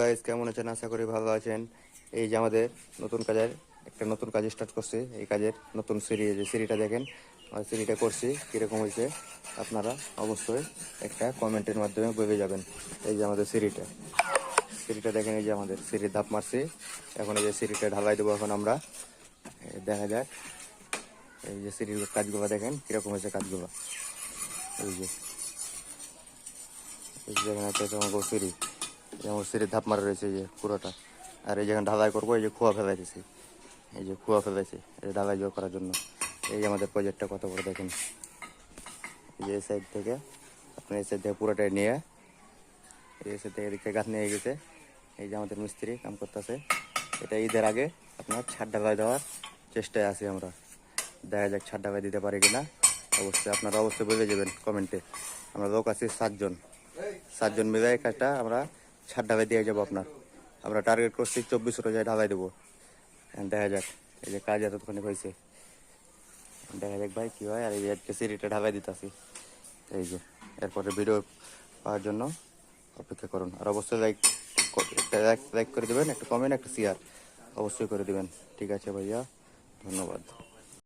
Guys, কেমন আছেন? আশা করি ভালো আছেন। এই যে আমাদের নতুন কাজ স্টার্ট করছি। এই কাজের নতুন সিঁড়ি, যে সিঁড়িটা দেখেন, আমার সিঁড়িটা করছি কীরকম হয়েছে আপনারা অবশ্যই একটা কমেন্টের মাধ্যমে বলে যাবেন। এই যে আমাদের সিঁড়িটা দেখেন, এই যে আমাদের সিঁড়ির ধাপ মারছি। এখন এই যে সিঁড়িটা ঢালাই দেবো এখন আমরা। দেখা যাক এই যে সিঁড়ির কাজগুলো দেখেন কীরকম হয়েছে কাজগুলো। এই যে দেখেন, একটা হচ্ছে আমার সিঁড়ি, যেমন সিঁড়ির ধাপ মারা রয়েছে এই যে পুরোটা। আর এই যেখানে ঢালাই করবো, এই যে খোয়া ফেলাইতেছি, এই যে খোয়া ফেলাইছি এই ঢালাই জোর করার জন্য। এই যে আমাদের প্রজেক্টটা কত বড় দেখেন। এই যে এই সাইড থেকে আপনার এই সাইড থেকে পুরোটাই নিয়ে এই সাইড থেকে এদিকে গাছ নিয়ে গেছে। এই যে আমাদের মিস্ত্রি কাম করতেছে। এটা ঈদের আগে আপনার ছাদ ঢালাই দেওয়ার চেষ্টায় আছি আমরা। দেখা যাক ছাদ ঢালাই দিতে পারি কিনা। আপনারা অবশ্যই বলে যাবেন কমেন্টে। আমরা লোক আছি 7 জন মিলে এই কাজটা আমরা ছাদ ঢালাই দিয়ে যাবো আপনার। আমরা টার্গেট করছি 24 রোজায় ঢালাই দেবো। দেখা যাক এই যে কাজ এতক্ষণে হয়েছে, দেখা যাক ভাই কী হয়। আর এই যে সিঁড়িটা ঢালাই দিতেছি। এই যে এরপরে ভিডিও পাওয়ার জন্য অপেক্ষা করুন। আর অবশ্যই লাইক করে দেবেন, একটা কমেন্ট, একটা শেয়ার অবশ্যই করে দেবেন। ঠিক আছে ভাইয়া, ধন্যবাদ।